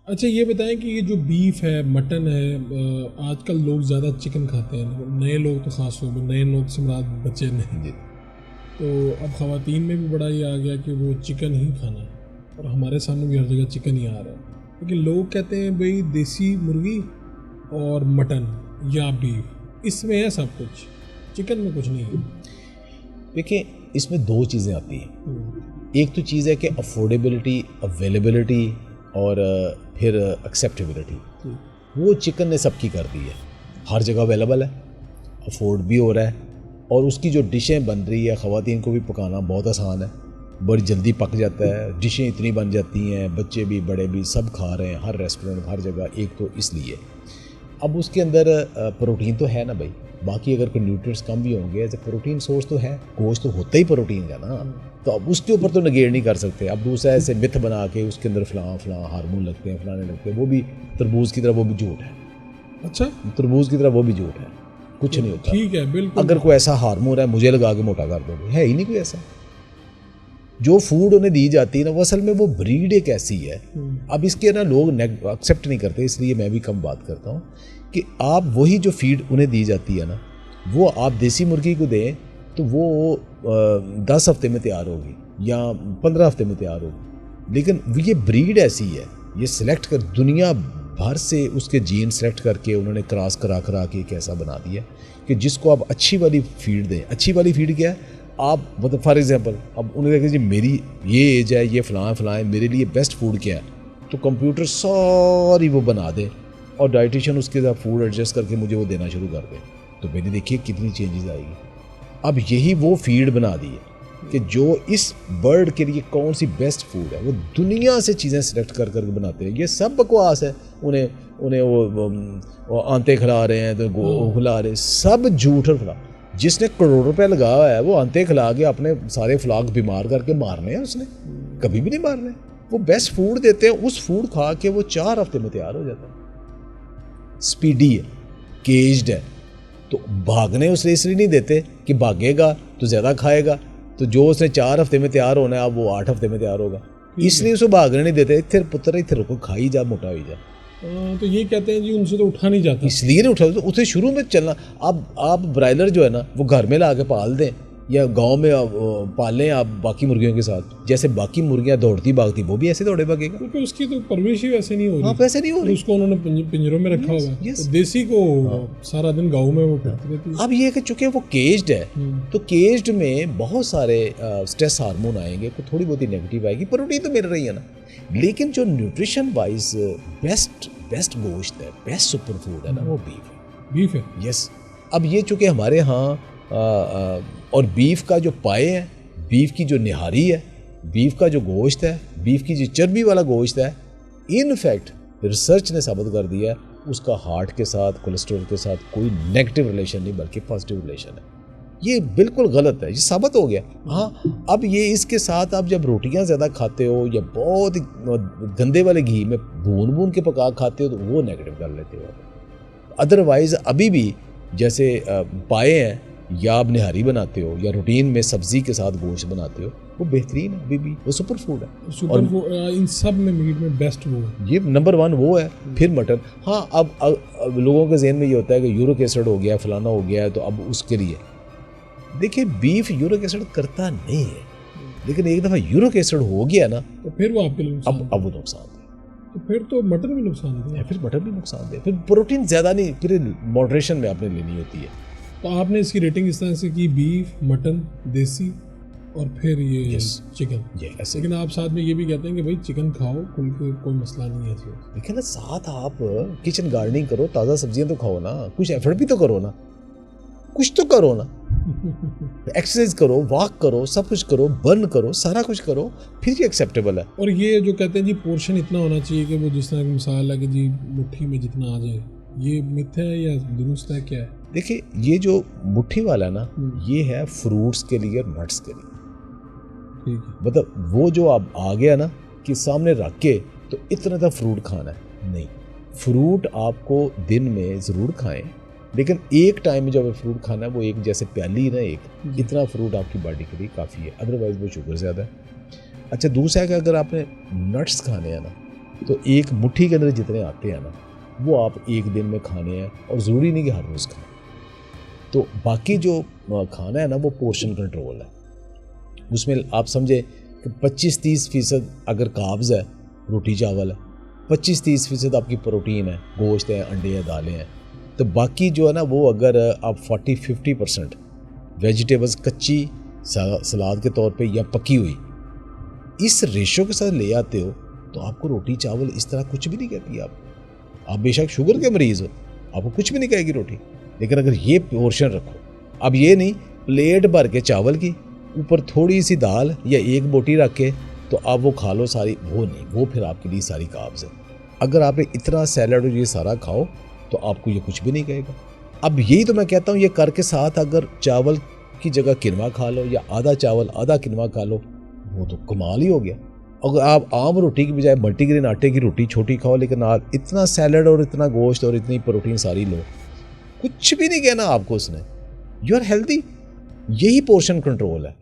अच्छा ये बताएं कि ये जो बीफ है, मटन है, आजकल लोग ज़्यादा चिकन खाते हैं, नए लोग तो ख़ास तौर पर, नए लोग से मुराद बच्चे नहीं। जी। तो अब ख़वातीन में भी बड़ा ये आ गया कि वो चिकन ही खाना है, और हमारे सामने भी हर जगह चिकन ही आ रहा है। लेकिन लोग कहते हैं भाई देसी मुर्गी और मटन या बीफ, इसमें है सब कुछ, चिकन में कुछ नहीं है। देखिए, इसमें दो चीज़ें आती हैं। एक तो चीज़ है कि अफोर्डेबिलिटी, अवेलेबिलिटी और फिर एक्सेप्टेबिलिटी। वो चिकन ने सबकी कर दी है, हर जगह अवेलेबल है, अफोर्ड भी हो रहा है, और उसकी जो डिशें बन रही है ख़वातीन को भी पकाना बहुत आसान है, बड़ी जल्दी पक जाता है, डिशें इतनी बन जाती हैं, बच्चे भी बड़े भी सब खा रहे हैं, हर रेस्टोरेंट हर जगह। एक तो इसलिए अब उसके अंदर प्रोटीन तो है ना भाई, बाकी अगर कोई न्यूट्रिएंट्स कम भी होंगे, ऐसे प्रोटीन सोर्स तो है, गोश्त तो होता ही प्रोटीन का ना, तो अब उसके ऊपर तो नेगेट नहीं कर सकते। अब दूसरा ऐसे मिथ बना के उसके अंदर फलां हार्मोन लगते हैं, फलाने लगते हैं, वो भी तरबूज की तरह वो भी झूठ है। अच्छा, तरबूज की तरह वो भी झूठ है, कुछ नहीं होता। ठीक है, बिल्कुल। अगर कोई ऐसा हार्मोन है मुझे लगा के मोटा कर दोगे, है ही नहीं कोई ऐसा। जो फूड उन्हें दी जाती है ना, वो असल में वो ब्रीड एक ऐसी है। अब इसके ना लोग एक्सेप्ट नहीं करते, इसलिए मैं भी कम बात करता हूँ कि आप वही जो फीड उन्हें दी जाती है ना, वो आप देसी मुर्गी को दें तो वो 10 हफ्ते में तैयार होगी या 15 हफ्ते में तैयार होगी। लेकिन ये ब्रीड ऐसी है, ये सिलेक्ट कर दुनिया भर से उसके जीन सेलेक्ट करके उन्होंने क्रॉस करा के एक ऐसा बना दिया कि जिसको आप अच्छी वाली फीड दें। अच्छी वाली फीड क्या है, आप मतलब फॉर एग्जांपल अब उन्हें देखिए जी मेरी ये एज है, ये फलां है, मेरे लिए बेस्ट फूड क्या है, तो कंप्यूटर सारी वो बना दे और डाइटिशियन उसके साथ फूड एडजस्ट करके मुझे वो देना शुरू कर दे, तो मैंने देखिए कितनी चेंजेस आएगी। अब यही वो फीड बना दी है कि जो इस बर्ड के लिए कौन सी बेस्ट फूड है, वो दुनिया से चीज़ें सेलेक्ट कर करके बनाते हैं। ये सब बकवास है। उन्हें वो आंते खिला रहे हैं तो वो खिला रहे हैं, सब झूठ और फला। जिसने करोड़ रुपए लगाया हुआ है वो आंते खिला के अपने सारे फ्लाक बीमार करके मारने हैं, उसने कभी भी नहीं मारने। वो बेस्ट फूड देते हैं, उस फूड खा के वो 4 हफ्ते में तैयार हो जाता है। स्पीडी है, केज्ड है, तो भागने उसे इसलिए नहीं देते कि भागेगा तो ज़्यादा खाएगा, तो जो उसने 4 हफ्ते में तैयार होना है अब वो 8 हफ्ते में तैयार होगा, इसलिए उसे भागने नहीं देते। इधर पुत्र इधर रुको, खाई जा, मोटा हो जा। तो ये कहते हैं जी उनसे तो उठा नहीं जाता, इसलिए नहीं उठा, तो उसे शुरू में चलना। अब आप ब्रायलर जो है ना वो घर में ला के पाल दें या गांव में पालें आप बाकी मुर्गियों के साथ, जैसे बाकी मुर्गियां दौड़ती भागती वो भी ऐसे दौड़े भागेगा, क्योंकि उसकी तो परवरिश ही वैसे नहीं हो रही। हाँ, वैसे नहीं हो रही। उसको उन्होंने पिंजरों में रखा हुआ है। तो देसी को सारा दिन गाँव में वो फिरती रहती है। अब ये कि चूंकि वो केज्ड है, तो केज्ड में बहुत सारे स्ट्रेस हार्मोन आएंगे, कोई थोड़ी बहुत ही नेगेटिव आएगी, प्रोटीन तो मिल रही है ना। लेकिन जो न्यूट्रिशन वाइज बेस्ट गोश्त है, बेस्ट सुपर फूड है ना, वो बीफ है। यस। अब ये चूंकि हमारे यहाँ और बीफ का जो पाए है, बीफ की जो निहारी है, बीफ का जो गोश्त है, बीफ की जो चर्बी वाला गोश्त है, इनफैक्ट रिसर्च ने साबित कर दिया है उसका हार्ट के साथ, कोलेस्ट्रॉल के साथ कोई नेगेटिव रिलेशन नहीं बल्कि पॉजिटिव रिलेशन है। ये बिल्कुल गलत है, ये साबित हो गया। हाँ, अब ये इसके साथ आप जब रोटियां ज़्यादा खाते हो या बहुत गंदे वाले घी में भून के पका खाते हो तो वो नेगेटिव कर लेते हो। अदरवाइज़ अभी भी जैसे पाए हैं या आप निहारी बनाते हो या रूटीन में सब्जी के साथ गोश्त बनाते हो, वो बेहतरीन है, अभी भी वो सुपर फूड है। सुपर फूड इन सब में मीट में बेस्ट वो है, ये नंबर 1 वो है। फिर मटन। हाँ, अब लोगों के जहन में ये होता है कि यूरिक एसिड हो गया, फलाना हो गया है, तो अब उसके लिए देखिए बीफ यूरिक एसिड करता नहीं है, लेकिन एक दफ़ा यूरिक एसिड हो गया ना तो फिर वो आपके लिए अब वो नुकसान है। तो फिर तो मटन भी नुकसान है, फिर मटन भी नुकसान है, फिर प्रोटीन ज़्यादा नहीं, फिर मॉडरेशन में आपने लेनी होती है। तो आपने इसकी रेटिंग इस तरह से की, बीफ, मटन, देसी और फिर ये चिकन। लेकिन आप साथ में ये भी कहते हैं कि भाई चिकन खाओ, कोई मसला नहीं है। देखिए ना, साथ आप किचन गार्डनिंग करो, ताज़ा सब्जियां तो खाओ ना, कुछ एफर्ट भी तो करो ना, कुछ तो करो ना। एक्सरसाइज करो, वॉक करो, सब कुछ करो, बर्न करो, सारा कुछ करो, फिर ये एक्सेप्टेबल है। और ये जो कहते हैं जी पोर्शन इतना होना चाहिए कि वो जिस तरह की मिसाल है कि जी मुट्ठी में जितना आ जाए, ये मिथ है या दुरुस्त है, क्या है? देखिए, ये जो मुट्ठी वाला है ना, ये है फ्रूट्स के लिए, नट्स के लिए। ठीक है, मतलब वो जो आप आ गया ना कि सामने रख के तो इतना सा फ्रूट खाना है, नहीं। फ्रूट आपको दिन में ज़रूर खाएं, लेकिन एक टाइम में जब फ्रूट खाना है वो एक जैसे प्याली ना, एक इतना फ्रूट आपकी बॉडी के लिए काफ़ी है, अदरवाइज़ वो शुगर ज़्यादा है। अच्छा, दूसरा है कि अगर आपने नट्स खाने हैं ना, तो एक मुट्ठी के अंदर जितने आते हैं ना, वो आप एक दिन में खाने हैं, और ज़रूरी नहीं कि हर रोज़ खाएं। तो बाकी जो खाना है ना, वो पोर्शन कंट्रोल है। उसमें आप समझे कि 25-30% अगर काब्ज़ है, रोटी चावल है, 25-30% आपकी प्रोटीन है, गोश्त है, अंडे हैं, दालें हैं। तो बाकी जो है ना, वो अगर आप 40-50% वेजिटेबल्स कच्ची सलाद के तौर पे या पकी हुई, इस रेशो के साथ ले आते हो, तो आपको रोटी चावल इस तरह कुछ भी नहीं कहती। आप बेशक शुगर के मरीज़ हो, आपको कुछ भी नहीं कहेगी रोटी। लेकिन अगर ये पोर्शन रखो, अब ये नहीं प्लेट भर के चावल की, ऊपर थोड़ी सी दाल या एक बोटी रख के तो आप वो खा लो सारी, वो नहीं, वो फिर आपके लिए सारी काब्ज़ है। अगर आपने इतना सैलड और ये सारा खाओ तो आपको ये कुछ भी नहीं कहेगा। अब यही तो मैं कहता हूँ, ये करके साथ अगर चावल की जगह किनवा खा लो या आधा चावल आधा किनवा खा लो, वो तो कमाल ही हो गया। अगर आप आम रोटी की बजाय मल्टीग्रेन आटे की रोटी छोटी खाओ, लेकिन आप इतना सैलड और इतना गोश्त और इतनी प्रोटीन सारी लो, कुछ भी नहीं कहना आपको उसने, यू आर हेल्दी। यही पोर्शन कंट्रोल है।